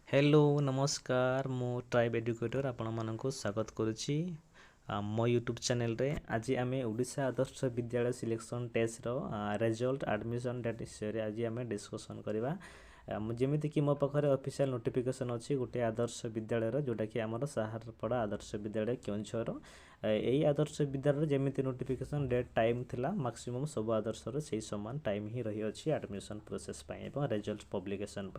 Hello नमस्कार मु tribe educator आपण मानक स्वागत करुच्ची मो यूट्यूब चैनल रे आज आम ओडिशा आदर्श विद्यालय सिलेक्शन टेस्ट रो रिजल्ट एडमिशन डेट विषय आज आम डिस्कसन करवा जमीती कि मो पाखे ऑफिशियल नोटिफिकेशन अच्छी गोटे आदर्श विद्यालय जोटा कि आम साहारपड़ा आदर्श विद्यालय केउंझर यही Adarsh Vidyalaya जमीती notification date time थिला मैक्सिमम सब आदर्श से सामान टाइम ही रही अच्छी एडमिशन प्रोसेस रिजल्ट पब्लिकेशन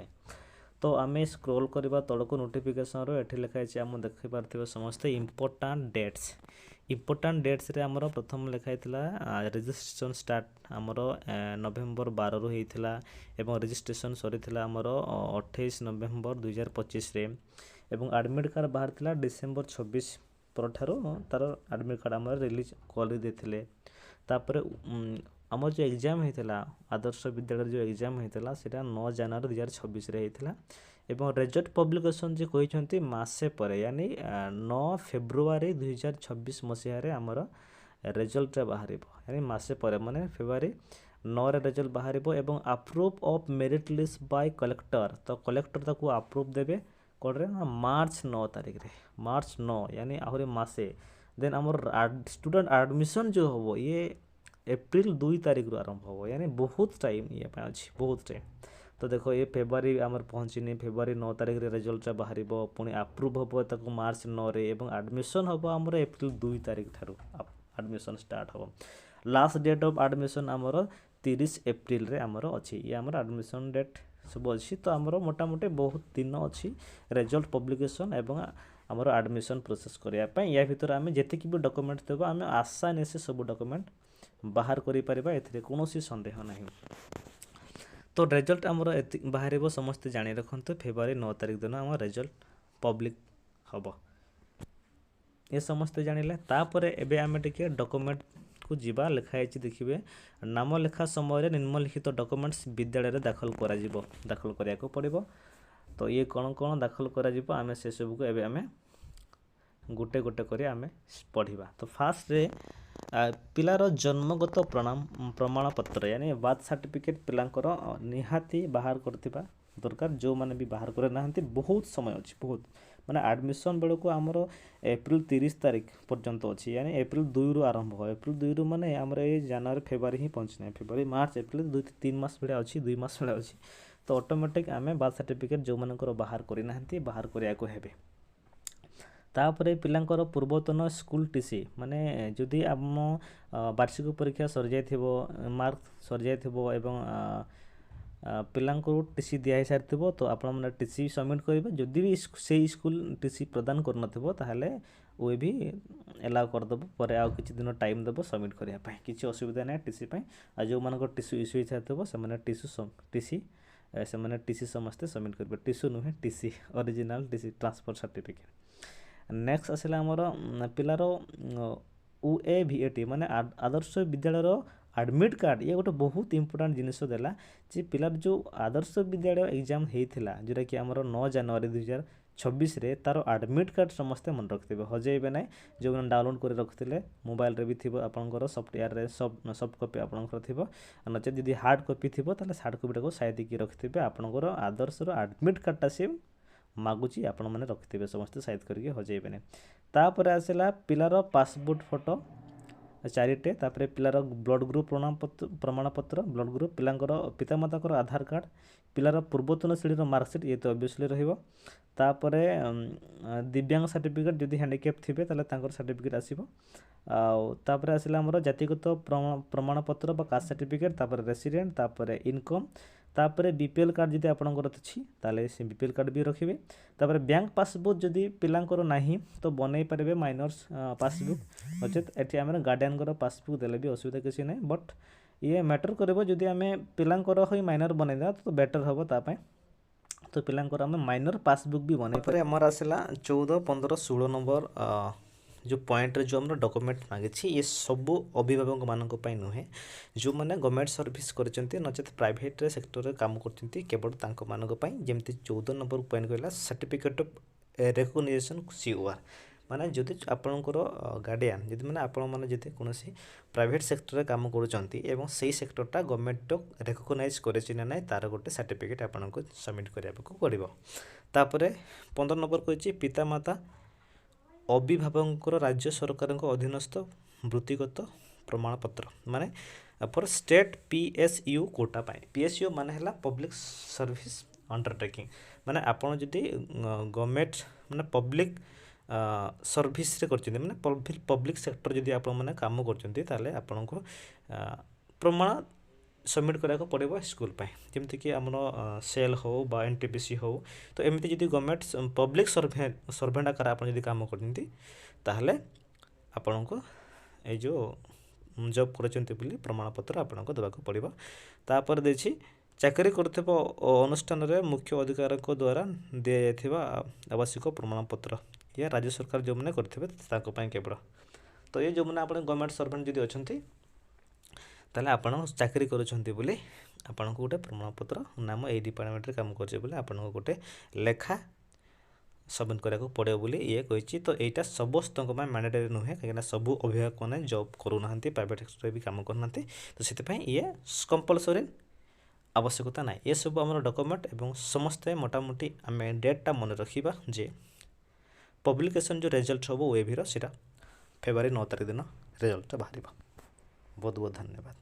तो आम स्क्रोल करवा तौक नोटिफिकेशन ये लिखाई आम देखिपारे समस्ते इम्पोर्टाट डेट्स रे आमर प्रथम लिखाई रजिस्ट्रेशन स्टार्ट आमर नवेम्बर 12 रु होता एवं रजिस्ट्रेशन सरी आमर 28 नवेम्बर 2025 रे एवं एडमिट कार्ड बाहर डिसेम्बर 26 पर तार एडमिट कार्ड आम रिलीज कर देते तापर आम जो एग्जाम होता आदर्श विद्यालय जो एग्जाम होता से 9 जनवरी 2026 होता एवं रिजल्ट पब्लिकेशन जो कहते मसे पर यानी 9 फेब्रुआरी 2026 मसीह आमर रिजल्ट बाहर यानी मसे पर माने फेब्रुआरी 9 रिजल्ट बाहर एवं approve of merit list by collector तो कलेक्टर ताको अप्रूव देवे कौन मार्च 9 तारीख रे मार्च 9 यानी आहरी मसे देन आमर स्टूडेंट एडमिशन जो हम ये एप्रिल 2 तारीख रु आरंभ हो यानी बहुत टाइम ये अच्छी बहुत टाइम तो देखो ये फेब्रुआरी आमर पहुँचनी फेब्रुआरी 9 तारीख रे रिजल्ट बाहर पुणी अप्रूव हम ताको मार्च 9 रे एवं एडमिशन हम आमर एप्रिल 2 तारीख ठारू एडमिशन स्टार्ट हम लास्ट डेट ऑफ एडमिशन आमर 30 एप्रिल रे आमर अच्छी ये आमर एडमिशन डेट सब अच्छी तो आमर मोटामोटी बहुत दिन अच्छी रिजल्ट पब्लिकेशन एवं आमर एडमिशन प्रोसेस करने या भितर आम जी भी डॉक्यूमेंट देव आम आसानी से सब डॉक्यूमेंट बाहर करें कौन सन्देह ना तो रिजल्ट आमर बाहर समस्ते जानी रखते फेब्रुआरी 9 तारीख दिन आम रिजल्ट पब्लिक हम ये समस्ते जानिले तापर एबे आमे टिके डॉक्यूमेंट को जीवा लिखाई देखिए नाम लेखा समय निम्नलिखित डॉक्यूमेंट्स विद्यालय रे दाखल करा पड़ो तो ये कौन कौन दाखल करा आमे से सब को एबे आमे गोटे गोटे करी आमे पढ़िबा तो फास्ट रे पिलार जन्मगत प्रमाण पत्र यानी बर्थ सर्टिफिकेट पिलांकर निहाती बाहर करथिबा दरकार जो माने भी बाहर करे नाहंती बहुत समय अच्छी बहुत माने एडमिशन बेलू को आमर एप्रिल 30 तारीख पर्यंत अच्छी यानी एप्रिल 2 रु आरंभ हो एप्रिल 2 रु माने आमर ये जनवरी फेब्रुआरी ही पहुँचना फेब्रुआरी मार्च एप्रिल 2-3 मास भाया अच्छी 2 मास भाया अच्छी तो ऑटोमेटिक आमे बर्थ सर्टिफिकेट जो मानकर बाहर करि नाहंती बाहर करिया को हेबे तापर पिलांकर पूर्वतन स्कूल टीसी माने जदि आम वार्षिक परीक्षा सरी जाइथिबो मार्क सरी जाइथिबो एवं पिलांको टीसी दिया सारी तो आपण मैंने टीसी सबमिट करेंगे जदि भी से स्कूल टीसी प्रदान कर ताहले वो भी एलाउ करदेव पर आउ किसी दिन टाइम देव सबमिट करने किसी असुविधा ना टीसी आ जो मान टीसी इश्यू होता है टीसी से टीसी समस्ते सबमिट करेंगे टीसू नुहे TC original TC transfer certificate next आसला आमर पिलार UAVAT माने आदर्श विद्यालय एडमिट कार्ड ये गोटे बहुत इंपोर्टेंट जिनिस देला जे पिलार जो आदर्श विद्यालय एग्जाम होता जोटा कि आमर 9 जनवरी 2026 रे तार एडमिट कार्ड समस्ते मन रखते हजेबे ना जो डाउनलोड कर रखते मोबाइल रे भी थी आपंकर सफ्टवेयर रे सॉफ्ट कॉपी आपंकर थी नचे जदि हार्ड कॉपी थी हार्ड कॉपीटा को साइड की रखिथे आपंकर आदर्श एडमिट कार्डटा से मागुची आपण मैंने रखिथे समस्ते साइड करके हजेबे ना तापर आसला पिलार पासपोर्ट फोटो चारिटे तापर पिलार ब्लड ग्रुप प्रमाणपत्र ब्लड ग्रुप पिलांकर पितामाताकर आधार कार्ड पिलार पूर्वतन श्रेणी मार्कसीट ये तो ऑब्वियसली रहिबो तापरे दिव्यांग सर्टिफिकेट जदि हैंडिकैप थिबे ताले तांकर सर्टिफिकेट आसीबो तापर आसला हमर जातिगत प्रमाणपत्र बा कास्ट सर्टिफिकेट तापर रेसिडेंट तापर इनकम तापर बीपीएल कार्ड जदि आपणकर अछि ताले से बीपीएल कार्ड भी रखिबे तापर बैंक पासबुक जदि पिलांकर नाही तो बनै पारबे माइनर्स पासबुक नचेत एठी हमर गार्डियन पासबुक देले भी असुविधा किसी नहीं बट ये मैटर करबो जदि आमे पिलांकर होई माइनर बनेदा तो बेटर हबो ता पय तो पिलांकर आमे माइनर पासबुक भी बनै पर हमर आसला 14 15 16 नंबर जो पॉइंट जो हम डॉक्यूमेंट मांगी ये सब अभिभावक मानक नुहे जो मैंने गवर्नमेंट सर्विस करते नचेत प्राइवेट सेक्टर काम करते केवल जमी 14 नंबर पॉइंट कहला सर्टिफिकेट ऑफ रिकग्निशन COR ମାନେ ଯଦି ଆପଣଙ୍କର ଗାର୍डिଆନ୍ ଯଦି ମାନେ ଆପଣମାନେ ଯଦି କୌଣସି ପ୍ରାଇଭେଟ୍ ସେକ୍ଟରରେ କାମ କରୁଛନ୍ତି ଏବଂ ସେଇ ସେକ୍ଟରଟା ଗଭର୍ଣ୍ଣମେଣ୍ଟ ରେକଗ୍ନାଇଜ୍ କରିଛି ନା ନାହିଁ ତା'ର ଗୋଟେ ସାର୍ଟିଫିକେଟ୍ ଆପଣଙ୍କୁ ସବମିଟ୍ କରିବାକୁ ପଡ଼ିବ। ତାପରେ 15 ନମ୍ବର କହିଛି ପିତାମାତା ଅଭିଭାବକଙ୍କର ରାଜ୍ୟ ସରକାରଙ୍କ ଅଧୀନସ୍ଥ ବୃତ୍ତିଗତ ପ୍ରମାଣପତ୍ର ମାନେ ଫର୍ ଷ୍ଟେଟ୍ PSU କୋଟା ପାଇଁ। PSU ମାନେ ହେଲା ପବ୍ଲିକ୍ ସର୍ଭିସ୍ ଅଣ୍ଡରଟେକିଂ, ମାନେ ଆପଣ ଯଦି ଗଭର୍ଣ୍ଣମେଣ୍ଟ ମାନେ ପବ୍ଲିକ୍ ସର୍ଭିସରେ କରିଛନ୍ତି ମାନେ ପବ୍ଲିକ୍ ସେକ୍ଟର ଯଦି ଆପଣମାନେ କାମ କରୁଛନ୍ତି ତାହେଲେ ଆପଣଙ୍କୁ ପ୍ରମାଣ ସବମିଟ୍ କରିବାକୁ ପଡ଼ିବ ସ୍କୁଲ ପାଇଁ। ଯେମିତିକି ଆମର ସେଲ୍ ହେଉ ବା NTPC ହେଉ, ତ ଏମିତି ଯଦି ଗଭର୍ଣ୍ଣମେଣ୍ଟ ପବ୍ଲିକ୍ ସର୍ଭେଣ୍ଟ ଆକାର ଆପଣ ଯଦି କାମ କରୁଛନ୍ତି ତାହେଲେ ଆପଣଙ୍କୁ ଏଇ ଯେଉଁ ଜବ୍ କରୁଛନ୍ତି ବୋଲି ପ୍ରମାଣପତ୍ର ଆପଣଙ୍କୁ ଦେବାକୁ ପଡ଼ିବ। ତାପରେ ଦେଇଛି ଚାକିରି କରୁଥିବା ଅନୁଷ୍ଠାନରେ ମୁଖ୍ୟ ଅଧିକାରୀଙ୍କ ଦ୍ୱାରା ଦିଆଯାଇଥିବା ଆବଶ୍ୟକ ପ୍ରମାଣପତ୍ର। ଏହା ରାଜ୍ୟ ସରକାର ଯେଉଁମାନେ କରିଥିବେ ତାଙ୍କ ପାଇଁ କେବଳ। ତ ଏ ଯେଉଁମାନେ ଆପଣ ଗଭର୍ଣ୍ଣମେଣ୍ଟ ସର୍ଭେଣ୍ଟ ଯଦି ଅଛନ୍ତି ତାହେଲେ ଆପଣ ଚାକିରି କରୁଛନ୍ତି ବୋଲି ଆପଣଙ୍କୁ ଗୋଟେ ପ୍ରମାଣପତ୍ର ନାମ ଏଇ ଡିପାର୍ଟମେଣ୍ଟରେ କାମ କରୁଛି ବୋଲି ଆପଣଙ୍କୁ ଗୋଟେ ଲେଖା ସବମିଟ୍ କରିବାକୁ ପଡ଼ିବ ବୋଲି ଇଏ କହିଛି। ତ ଏଇଟା ସମସ୍ତଙ୍କ ପାଇଁ ମ୍ୟାଣ୍ଡେଟରୀ ନୁହେଁ, କାହିଁକିନା ସବୁ ଅଭିଭାବକମାନେ ଜବ୍ କରୁନାହାନ୍ତି, ପ୍ରାଇଭେଟ୍ ସେକ୍ଟରରେ ବି କାମ କରୁନାହାନ୍ତି, ତ ସେଥିପାଇଁ ଇଏ କମ୍ପଲସରୀ ଆବଶ୍ୟକତା ନାହିଁ। ଏସବୁ ଆମର ଡକୁମେଣ୍ଟ ଏବଂ ସମସ୍ତେ ମୋଟାମୋଟି ଆମେ ଡେଟ୍ଟା ମନେ ରଖିବା ଯେ ପବ୍ଲିକେସନ୍ ଯେଉଁ ରେଜଲ୍ଟ ହେବ OAVର ସେଇଟା ଫେବୃଆରୀ 9 ତାରିଖ ଦିନ ରେଜଲ୍ଟଟା ବାହାରିବ। ବହୁତ ବହୁତ ଧନ୍ୟବାଦ।